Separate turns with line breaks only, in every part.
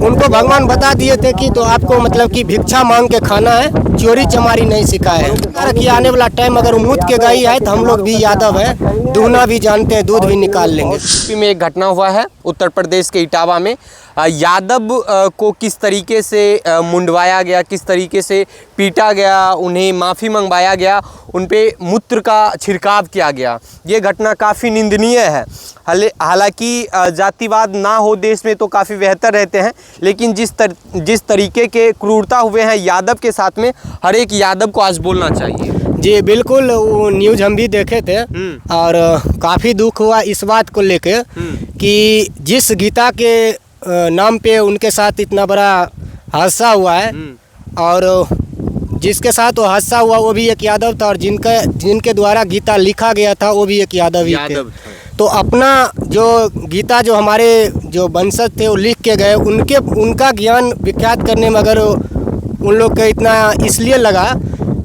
उनको भगवान बता दिए थे कि तो आपको मतलब कि भिक्षा मांग के खाना है, चोरी चमारी नहीं सिखाया है कि आने वाला टाइम अगर मुद के गई है तो हम लोग भी यादव है, दूना भी जानते हैं, दूध भी निकाल लेंगे।
यूपी में एक घटना हुआ है उत्तर प्रदेश के इटावा में, यादव को किस तरीके से मुंडवाया गया, किस तरीके से पीटा गया, उन्हें माफ़ी मंगवाया गया, उन पे मूत्र का छिड़काव किया गया। ये घटना काफ़ी निंदनीय है। हालांकि जातिवाद ना हो देश में तो काफ़ी बेहतर रहते हैं, लेकिन जिस तरीके के क्रूरता हुए हैं यादव के साथ में, हर एक यादव को आज बोलना चाहिए।
जी बिल्कुल, वो न्यूज़ हम भी देखे थे और काफ़ी दुख हुआ इस बात को लेके कि जिस गीता के नाम पे उनके साथ इतना बड़ा हादसा हुआ है और जिसके साथ वो हादसा हुआ वो भी एक यादव था और जिनके द्वारा गीता लिखा गया था वो भी एक यादव ही थे। तो अपना जो गीता जो हमारे जो वंशज थे वो लिख के गए, उनका ज्ञान विख्यात करने में अगर उन लोग का इतना इसलिए लगा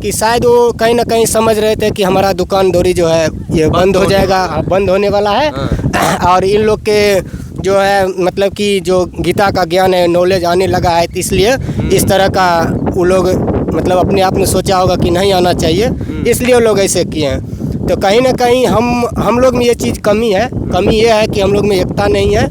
कि शायद वो कहीं ना कहीं समझ रहे थे कि हमारा दुकानदारी जो है ये बंद हो जाएगा, बंद होने वाला है और इन लोग के जो है मतलब कि जो गीता का ज्ञान है, नॉलेज आने लगा है, तो इसलिए इस तरह का वो लोग मतलब अपने आप में सोचा होगा कि नहीं आना चाहिए, इसलिए वो लोग ऐसे किए हैं। तो कहीं ना कहीं हम लोग में ये चीज़ कमी है, कमी ये है कि हम लोग में एकता नहीं है,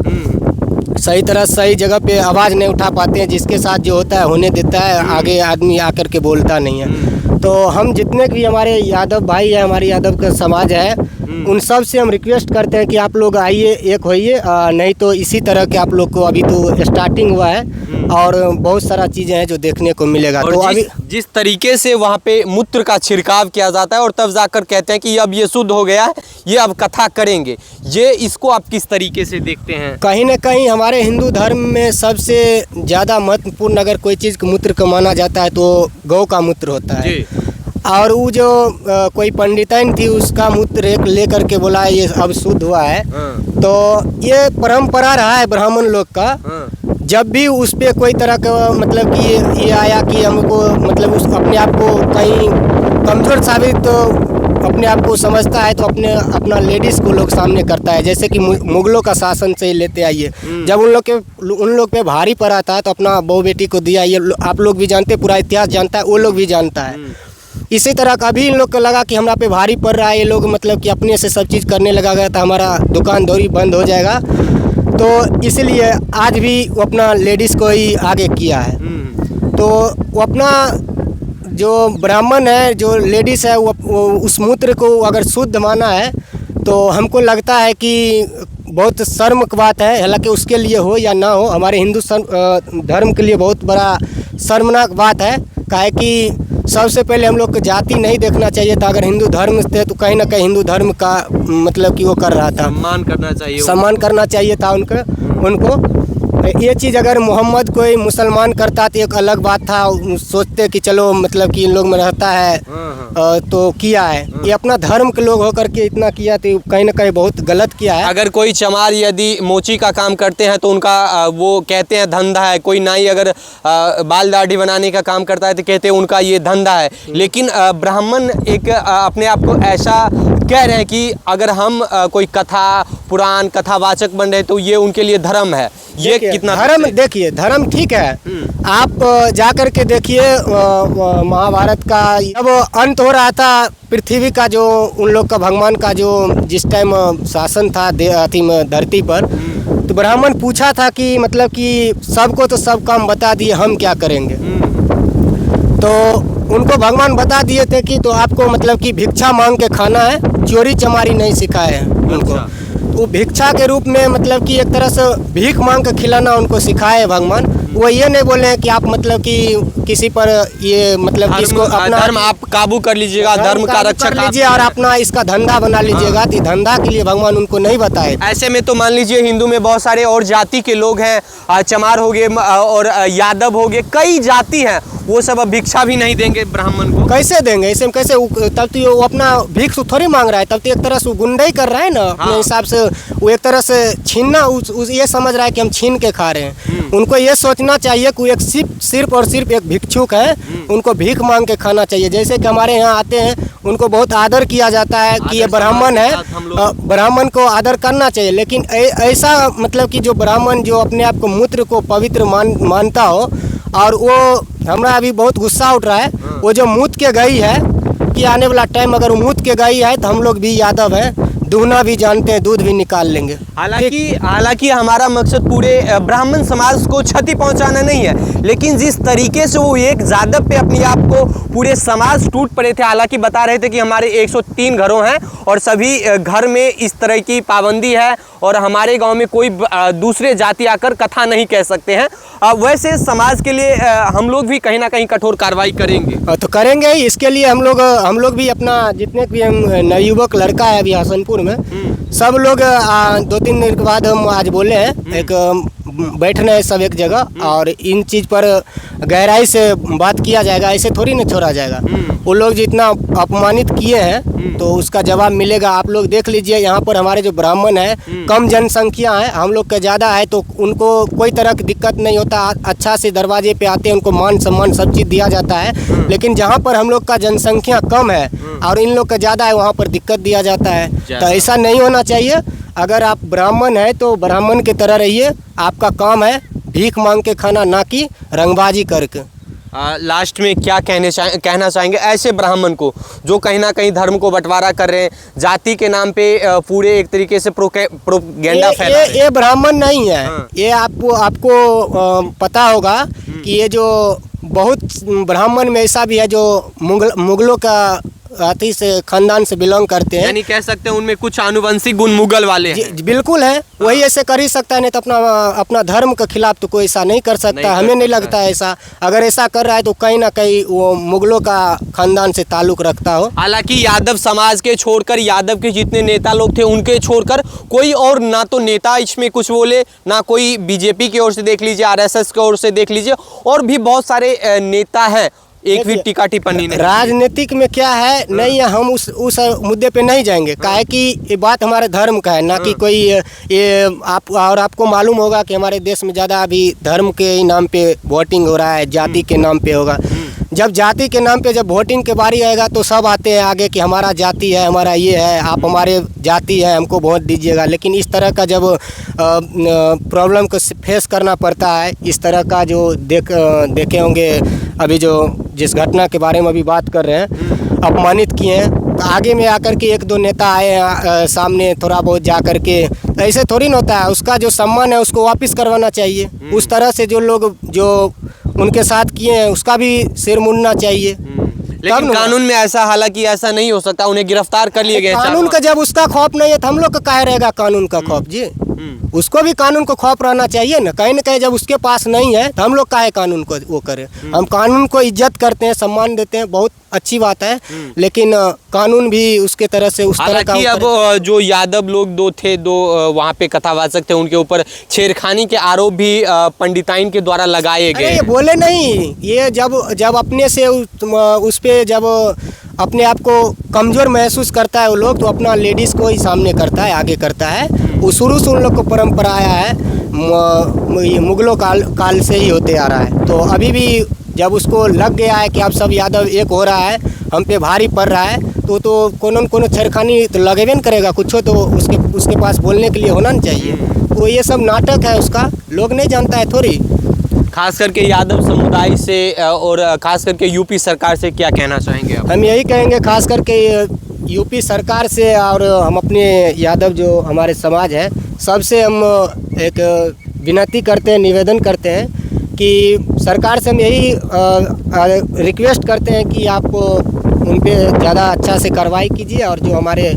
सही तरह सही जगह पे आवाज़ नहीं उठा पाते हैं, जिसके साथ जो होता है होने देता है, आगे आदमी आकर के बोलता नहीं है। तो हम जितने भी हमारे यादव भाई हैं, हमारे यादव का समाज है, उन सब से हम रिक्वेस्ट करते हैं कि आप लोग आइए, एक होइए, नहीं तो इसी तरह के आप लोग को अभी तो स्टार्टिंग हुआ है और बहुत सारा चीज़ें हैं जो देखने को मिलेगा।
और
तो अभी
जिस तरीके से वहाँ पे मूत्र का छिड़काव किया जाता है और तब जाकर कहते हैं कि अब ये शुद्ध हो गया है, ये अब कथा करेंगे, ये इसको आप किस तरीके से देखते हैं?
कहीं ना कहीं हमारे हिंदू धर्म में सबसे ज़्यादा महत्वपूर्ण अगर कोई चीज़ का मूत्र को माना जाता है तो गौ का मूत्र होता है। और वो जो कोई पंडितन थी उसका मूत्र एक लेकर के बोला ये अब शुद्ध हुआ है। तो ये परंपरा रहा है ब्राह्मण लोग का, जब भी उस पर कोई तरह का मतलब कि ये आया कि हमको मतलब उस अपने आप को कहीं कमज़ोर साबित तो अपने आप को समझता है तो अपना लेडीज़ को लोग सामने करता है। जैसे कि मुगलों का शासन से लेते आइए, जब उन लोग पे भारी पड़ा था तो अपना बहू बेटी को दिया, ये आप लोग भी जानते, पूरा इतिहास जानता है, वो लोग भी जानता है। इसी तरह का भी इन लोग को लगा कि हमरा पे भारी पड़ रहा है, ये लोग मतलब कि अपने से सब चीज़ करने लगा गया था, हमारा दुकानदारी बंद हो जाएगा, तो इसलिए आज भी वो अपना लेडीज़ को ही आगे किया है। तो वो अपना जो ब्राह्मण है, जो लेडीज़ है, वो उस मूत्र को अगर शुद्ध माना है तो हमको लगता है कि बहुत शर्म की बात है। हालांकि उसके लिए हो या ना हो, हमारे हिंदू धर्म के लिए बहुत बड़ा शर्मनाक बात है। काहे कि सबसे पहले हम लोग को जाति नहीं देखना चाहिए था, अगर हिंदू धर्म थे तो कहीं ना कहीं हिंदू धर्म का मतलब कि वो कर रहा था, सम्मान करना चाहिए था उनको। ये चीज़ अगर मोहम्मद कोई मुसलमान करता तो एक अलग बात था, सोचते कि चलो मतलब कि इन लोग में रहता है तो किया है। ये अपना धर्म के लोग होकर के इतना किया तो कहीं ना कहीं बहुत गलत किया है।
अगर कोई चमार यदि मोची का काम करते हैं तो उनका वो कहते हैं धंधा है, कोई नाई अगर बाल दाढ़ी बनाने का काम करता है तो कहते हैं उनका ये धंधा है। लेकिन ब्राह्मण एक अपने आप को ऐसा कह रहे हैं कि अगर हम कोई कथा पुराण कथावाचक बन रहे तो ये उनके लिए धर्म है। ये कितना
धर्म, देखिए धर्म ठीक है, आप जाकर के देखिए महाभारत का जब अंत हो रहा था पृथ्वी का, जो उन लोग का भगवान का जो जिस टाइम शासन था धरती पर, तो ब्राह्मण पूछा था कि मतलब कि सबको तो सब काम बता दिए, हम क्या करेंगे। तो उनको भगवान बता दिए थे कि तो आपको मतलब कि भिक्षा मांग के खाना है, चोरी चमारी नहीं सिखाए हैं उनको। वो भिक्षा के रूप में मतलब कि एक तरह से भीख मांग के खिलाना उनको सिखाए भगवान। वो ये नहीं बोले हैं कि आप मतलब कि किसी पर ये मतलब कि इसको अपना
धर्म आप काबू कर लीजिएगा, धर्म का रक्षा
कर लीजिए और अपना इसका धंधा बना लीजिएगा। तो धंधा के लिए भगवान उनको नहीं बताए।
ऐसे में तो मान लीजिए हिंदू में बहुत सारे और जाति के लोग हैं, चमार हो गए और यादव हो गए, कई जाति हैं, वो सब अब भिक्षा भी नहीं देंगे ब्राह्मण को।
कैसे देंगे? ऐसे में कैसे? तब तो वो अपना भिक्ष थोड़ी मांग रहा है, तब तो एक तरह से वो गुंडाई कर रहा है ना अपने हिसाब से। वो एक तरह से छीनना, ये समझ रहा है कि हम छीन के खा रहे हैं। उनको ये सोचना चाहिए कि वो एक सिर्फ और सिर्फ एक भिक्षुक है, उनको भीख मांग के खाना चाहिए। जैसे कि हमारे यहाँ आते हैं उनको बहुत आदर किया जाता है कि ये ब्राह्मण है, ब्राह्मण को आदर करना चाहिए। लेकिन ऐसा मतलब कि जो ब्राह्मण जो अपने आप को मूत्र को पवित्र मानता हो, और वो हमरा अभी बहुत गुस्सा उठ रहा है, वो जो मूत के गई है कि आने वाला टाइम अगर वो मूत के गई है तो हम लोग भी यादव हैं, दूना भी जानते हैं, दूध भी निकाल लेंगे।
हालांकि हमारा मकसद पूरे ब्राह्मण समाज को क्षति पहुंचाना नहीं है, लेकिन जिस तरीके से वो एक यादव पे अपने आप को पूरे समाज टूट पड़े थे। हालांकि बता रहे थे कि हमारे 103 घरों हैं और सभी घर में इस तरह की पाबंदी है और हमारे गांव में कोई दूसरे जाति आकर कथा नहीं कह सकते हैं। वैसे समाज के लिए हम लोग भी कहीं ना कहीं कठोर कार्रवाई करेंगे।
तो करेंगे ही। इसके लिए हम लोग भी अपना जितने भी हम नवयुवक लड़का है अभी हसनपुर में, सब लोग 2-3 दिन के बाद हम आज बोले हैं एक बैठना है सब एक जगह, और इन चीज़ पर गहराई से बात किया जाएगा। ऐसे थोड़ी ना छोड़ा जाएगा। वो लोग जितना अपमानित किए हैं तो उसका जवाब मिलेगा। आप लोग देख लीजिए, यहाँ पर हमारे जो ब्राह्मण है कम जनसंख्या है, हम लोग का ज़्यादा है, तो उनको कोई तरह की दिक्कत नहीं होता। अच्छा से दरवाजे पे आते हैं, उनको मान सम्मान सब चीज़ दिया जाता है। लेकिन जहाँ पर हम लोग का जनसंख्या कम है और इन लोग का ज़्यादा है, वहाँ पर दिक्कत दिया जाता है। तो ऐसा नहीं होना चाहिए। अगर आप ब्राह्मण है तो ब्राह्मण की तरह रहिए। आपका काम है भीख मांग के खाना, ना कि रंगबाजी करके।
लास्ट में क्या कहना चाहेंगे ऐसे ब्राह्मण को जो कहीं ना कहीं धर्म को बंटवारा कर रहे हैं, जाति के नाम पे पूरे एक तरीके से प्रोपेगेंडा फैला रहे हैं?
ये ब्राह्मण नहीं है। ये आपको पता होगा कि ये जो बहुत ब्राह्मण में ऐसा भी है जो मुगलों का अति से खानदान से बिलोंग करते हैं।
यानी कह सकते हैं उनमें कुछ आनुवंशिक गुण मुगल वाले हैं।
बिल्कुल है। वही ऐसे कर ही सकता है, नहीं तो अपना धर्म के खिलाफ तो कोई ऐसा नहीं कर सकता। हमें नहीं लगता है ऐसा। अगर ऐसा कर रहा है तो कहीं ना कहीं वो मुगलों का खानदान से ताल्लुक रखता हो।
हालांकि यादव समाज के छोड़कर, यादव के जितने नेता लोग थे उनके छोड़कर कोई और ना तो नेता इसमें कुछ बोले, ना कोई बीजेपी की ओर से देख लीजिए, आरएसएस की ओर से देख लीजिए, और भी बहुत सारे नेता हैं। एक भी टीका टिप्पणी नहीं।
राजनीतिक में क्या है नहीं है, हम उस मुद्दे पे नहीं जाएंगे। काहे कि ये बात हमारे धर्म का है, ना कि कोई ये आपको मालूम होगा कि हमारे देश में ज़्यादा अभी धर्म के नाम पे वोटिंग हो रहा है, जाति के नाम पे होगा। जब जाति के नाम पे जब वोटिंग के बारी आएगा तो सब आते हैं आगे कि हमारा जाति है, हमारा ये है, आप हमारे जाति है, हमको वोट दीजिएगा। लेकिन इस तरह का जब प्रॉब्लम को फेस करना पड़ता है, इस तरह का जो देखे होंगे अभी जो जिस घटना के बारे में अभी बात कर रहे हैं, अपमानित किए हैं, तो आगे में आकर के 1-2 नेता आए सामने थोड़ा बहुत जा कर के, ऐसे थोड़ी ना होता है। उसका जो सम्मान है उसको वापस करवाना चाहिए। उस तरह से जो लोग जो उनके साथ किए हैं उसका भी सिर मुड़ना चाहिए।
लेकिन कानून में ऐसा, हालांकि ऐसा नहीं हो सकता, उन्हें गिरफ्तार कर लिए गए।
कानून का जब उसका खौफ नहीं है तो हम लोग का काहे रहेगा कानून का खौफ जी? उसको भी कानून को खौफ रहना चाहिए ना कहीं जब उसके पास नहीं है तो हम लोग काहे कानून को वो करें? हम कानून को इज्जत करते हैं, सम्मान देते हैं, बहुत अच्छी बात है। लेकिन कानून भी उसके तरह से उस तरह का।
अब जो यादव लोग दो वहाँ पे कथावाचक थे, उनके ऊपर छेड़खानी के आरोप भी पंडिताइन के द्वारा लगाए गए।
ये बोले नहीं, ये जब अपने से उस पे जब अपने आप को कमज़ोर महसूस करता है वो लोग, तो अपना लेडीज़ को ही सामने करता है, आगे करता है। वो शुरू से उन लोग को परंपरा आया है, ये मुगलों काल से ही होते आ रहा है। तो अभी भी जब उसको लग गया है कि अब सब यादव एक हो रहा है, हम पे भारी पड़ रहा है, तो कोनो छेड़खानी तो लगेबे न करेगा। कुछ तो उसके पास बोलने के लिए होना न चाहिए। तो ये सब नाटक है उसका, लोग नहीं जानता है थोड़ी।
खास करके यादव समुदाय से और खास करके यूपी सरकार से क्या कहना चाहेंगे आप?
हम यही कहेंगे खास करके यूपी सरकार से, और हम अपने यादव जो हमारे समाज है सबसे हम एक विनती करते हैं, निवेदन करते हैं कि सरकार से हम यही रिक्वेस्ट करते हैं कि आप उन पे ज़्यादा अच्छा से कार्रवाई कीजिए। और जो हमारे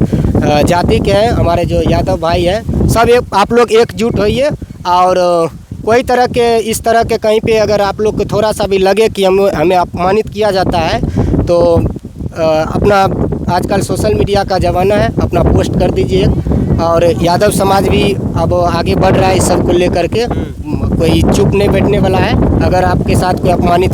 जाति के हैं, हमारे जो यादव भाई हैं, सब आप लोग एकजुट होइए। और कोई तरह के इस तरह के कहीं पे अगर आप लोग को थोड़ा सा भी लगे कि हमें अपमानित किया जाता है तो अपना आजकल सोशल मीडिया का ज़माना है, अपना पोस्ट कर दीजिए। और यादव समाज भी अब आगे बढ़ रहा है इस सब को लेकर के, कोई चुप नहीं बैठने वाला है। अगर आपके साथ कोई अपमानित